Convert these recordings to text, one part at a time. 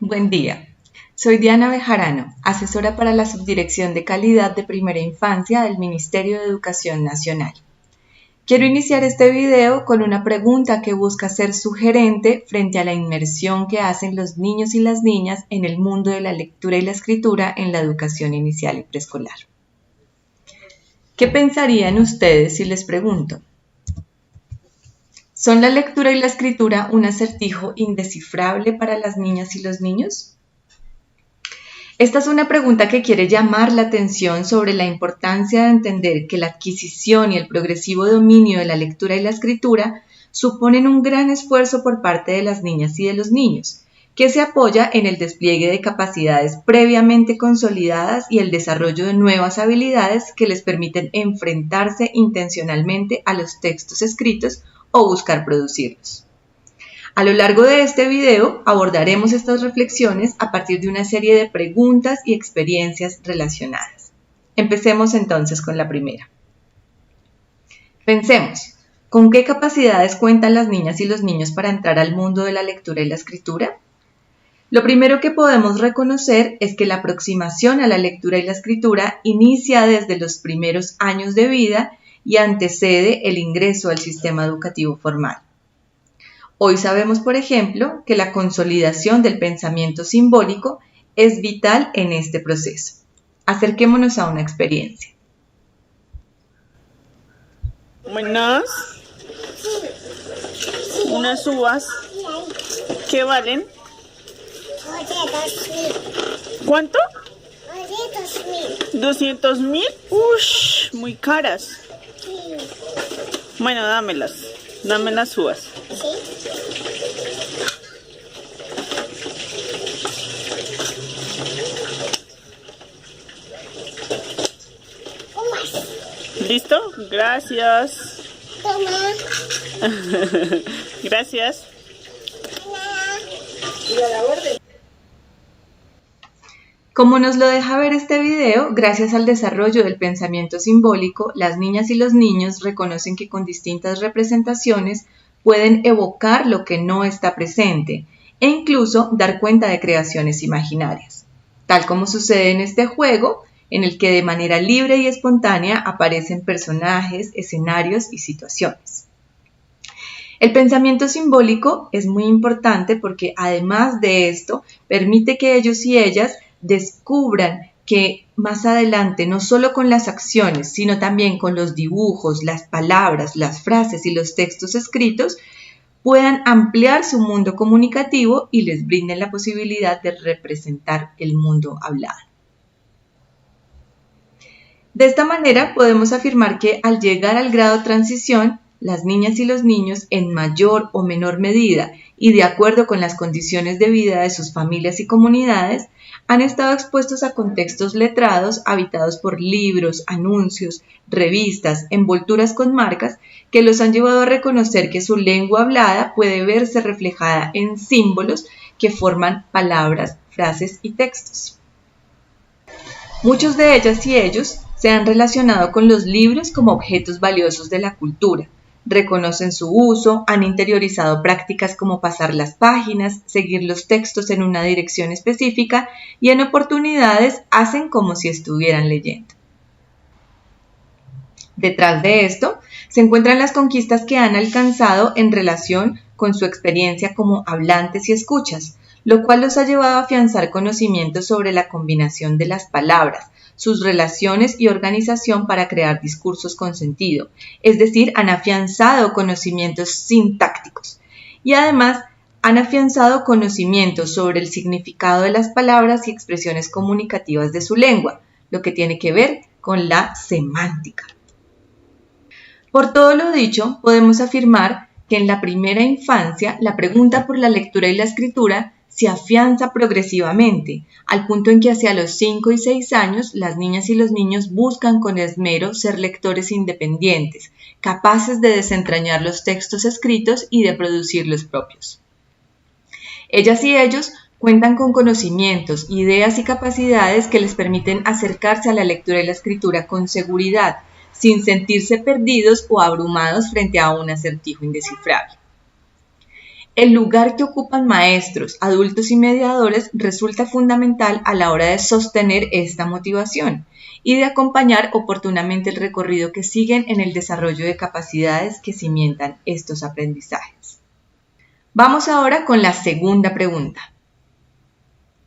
Buen día. Soy Diana Bejarano, asesora para la Subdirección de Calidad de Primera Infancia del Ministerio de Educación Nacional. Quiero iniciar este video con una pregunta que busca ser sugerente frente a la inmersión que hacen los niños y las niñas en el mundo de la lectura y la escritura en la educación inicial y preescolar. ¿Qué pensarían ustedes si les pregunto? ¿Son la lectura y la escritura un acertijo indescifrable para las niñas y los niños? Esta es una pregunta que quiere llamar la atención sobre la importancia de entender que la adquisición y el progresivo dominio de la lectura y la escritura suponen un gran esfuerzo por parte de las niñas y de los niños, que se apoya en el despliegue de capacidades previamente consolidadas y el desarrollo de nuevas habilidades que les permiten enfrentarse intencionalmente a los textos escritos o buscar producirlos. A lo largo de este video abordaremos estas reflexiones a partir de una serie de preguntas y experiencias relacionadas. Empecemos entonces con la primera. Pensemos, ¿con qué capacidades cuentan las niñas y los niños para entrar al mundo de la lectura y la escritura? Lo primero que podemos reconocer es que la aproximación a la lectura y la escritura inicia desde los primeros años de vida y antecede el ingreso al sistema educativo formal. Hoy sabemos, por ejemplo, que la consolidación del pensamiento simbólico es vital en este proceso. Acerquémonos a una experiencia. Buenas. Unas uvas. ¿Qué valen? 200.000. ¿Cuánto? 200.000. 200.000. Ush, muy caras. Sí. Bueno, dámelas. Dame las uvas. ¿Sí? Uvas. ¿Listo? Gracias. Toma. Gracias. Como nos lo deja ver este video, gracias al desarrollo del pensamiento simbólico, las niñas y los niños reconocen que con distintas representaciones pueden evocar lo que no está presente e incluso dar cuenta de creaciones imaginarias, tal como sucede en este juego, en el que de manera libre y espontánea aparecen personajes, escenarios y situaciones. El pensamiento simbólico es muy importante porque además de esto permite que ellos y ellas descubran que más adelante, no solo con las acciones, sino también con los dibujos, las palabras, las frases y los textos escritos, puedan ampliar su mundo comunicativo y les brinden la posibilidad de representar el mundo hablado. De esta manera podemos afirmar que al llegar al grado transición, las niñas y los niños en mayor o menor medida y de acuerdo con las condiciones de vida de sus familias y comunidades, han estado expuestos a contextos letrados habitados por libros, anuncios, revistas, envolturas con marcas que los han llevado a reconocer que su lengua hablada puede verse reflejada en símbolos que forman palabras, frases y textos. Muchos de ellas y ellos se han relacionado con los libros como objetos valiosos de la cultura. Reconocen su uso, han interiorizado prácticas como pasar las páginas, seguir los textos en una dirección específica y en oportunidades hacen como si estuvieran leyendo. Detrás de esto se encuentran las conquistas que han alcanzado en relación con su experiencia como hablantes y escuchas, lo cual los ha llevado a afianzar conocimientos sobre la combinación de las palabras, sus relaciones y organización para crear discursos con sentido, es decir, han afianzado conocimientos sintácticos y además han afianzado conocimientos sobre el significado de las palabras y expresiones comunicativas de su lengua, lo que tiene que ver con la semántica. Por todo lo dicho, podemos afirmar que en la primera infancia la pregunta por la lectura y la escritura se afianza progresivamente, al punto en que hacia los 5 y 6 años las niñas y los niños buscan con esmero ser lectores independientes, capaces de desentrañar los textos escritos y de producir los propios. Ellas y ellos cuentan con conocimientos, ideas y capacidades que les permiten acercarse a la lectura y la escritura con seguridad, sin sentirse perdidos o abrumados frente a un acertijo indescifrable. El lugar que ocupan maestros, adultos y mediadores resulta fundamental a la hora de sostener esta motivación y de acompañar oportunamente el recorrido que siguen en el desarrollo de capacidades que cimientan estos aprendizajes. Vamos ahora con la segunda pregunta.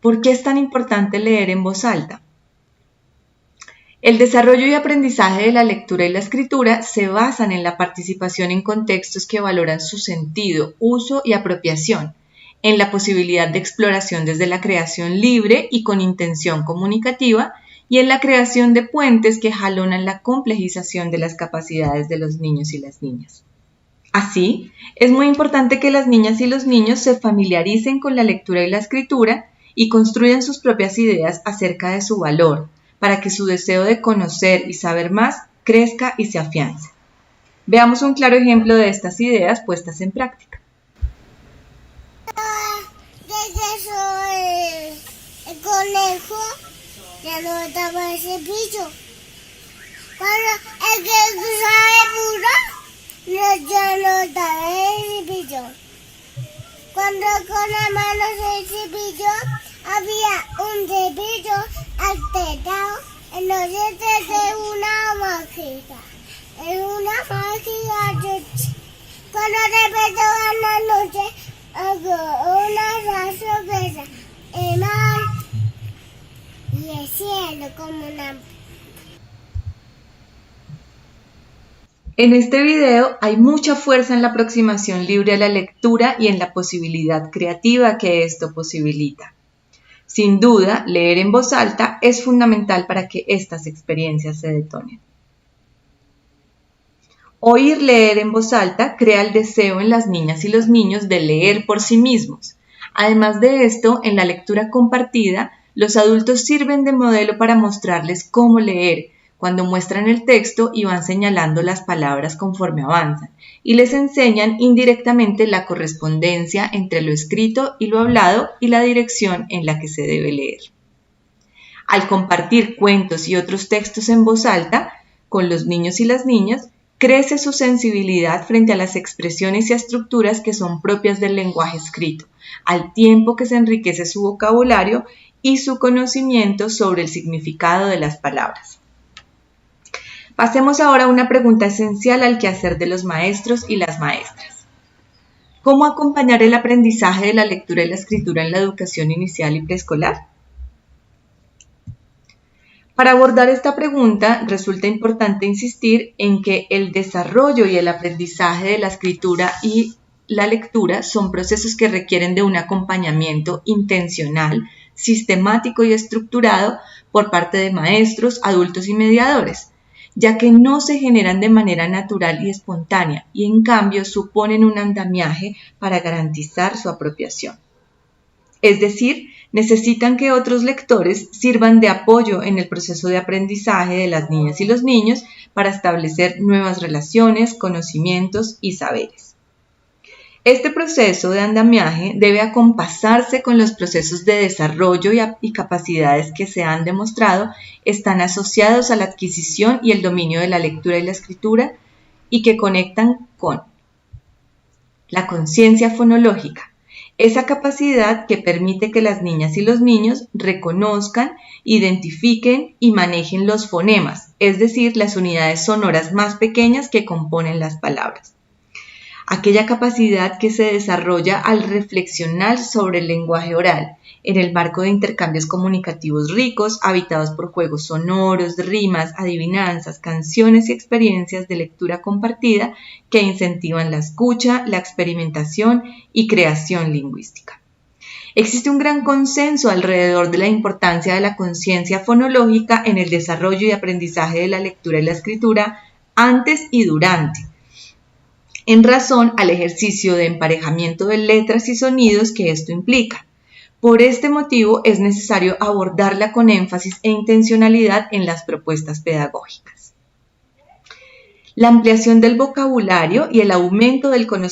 ¿Por qué es tan importante leer en voz alta? El desarrollo y aprendizaje de la lectura y la escritura se basan en la participación en contextos que valoran su sentido, uso y apropiación, en la posibilidad de exploración desde la creación libre y con intención comunicativa, y en la creación de puentes que jalonan la complejización de las capacidades de los niños y las niñas. Así, es muy importante que las niñas y los niños se familiaricen con la lectura y la escritura y construyan sus propias ideas acerca de su valor, para que su deseo de conocer y saber más crezca y se afiance. Veamos un claro ejemplo de estas ideas puestas en práctica. El conejo ya no daba el cepillo. Cuando el que sabe burro ya no daba el cepillo. Cuando con la mano se cepillo, había un cepillo alterado, entonces desde una máquina. En una máquina, cuando repetó en la noche, una sorpresa, el mar y el cielo como una... En este video hay mucha fuerza en la aproximación libre a la lectura y en la posibilidad creativa que esto posibilita. Sin duda, leer en voz alta es fundamental para que estas experiencias se detonen. Oír leer en voz alta crea el deseo en las niñas y los niños de leer por sí mismos. Además de esto, en la lectura compartida, los adultos sirven de modelo para mostrarles cómo leer, cuando muestran el texto y van señalando las palabras conforme avanzan, y les enseñan indirectamente la correspondencia entre lo escrito y lo hablado y la dirección en la que se debe leer. Al compartir cuentos y otros textos en voz alta con los niños y las niñas, crece su sensibilidad frente a las expresiones y estructuras que son propias del lenguaje escrito, al tiempo que se enriquece su vocabulario y su conocimiento sobre el significado de las palabras. Pasemos ahora a una pregunta esencial al quehacer de los maestros y las maestras. ¿Cómo acompañar el aprendizaje de la lectura y la escritura en la educación inicial y preescolar? Para abordar esta pregunta, resulta importante insistir en que el desarrollo y el aprendizaje de la escritura y la lectura son procesos que requieren de un acompañamiento intencional, sistemático y estructurado por parte de maestros, adultos y mediadores, ya que no se generan de manera natural y espontánea y en cambio suponen un andamiaje para garantizar su apropiación. Es decir, necesitan que otros lectores sirvan de apoyo en el proceso de aprendizaje de las niñas y los niños para establecer nuevas relaciones, conocimientos y saberes. Este proceso de andamiaje debe acompasarse con los procesos de desarrollo y capacidades que se han demostrado están asociados a la adquisición y el dominio de la lectura y la escritura y que conectan con la conciencia fonológica, esa capacidad que permite que las niñas y los niños reconozcan, identifiquen y manejen los fonemas, es decir, las unidades sonoras más pequeñas que componen las palabras. Aquella capacidad que se desarrolla al reflexionar sobre el lenguaje oral, en el marco de intercambios comunicativos ricos, habitados por juegos sonoros, rimas, adivinanzas, canciones y experiencias de lectura compartida que incentivan la escucha, la experimentación y creación lingüística. Existe un gran consenso alrededor de la importancia de la conciencia fonológica en el desarrollo y aprendizaje de la lectura y la escritura antes y durante, en razón al ejercicio de emparejamiento de letras y sonidos que esto implica. Por este motivo es necesario abordarla con énfasis e intencionalidad en las propuestas pedagógicas. La ampliación del vocabulario y el aumento del conocimiento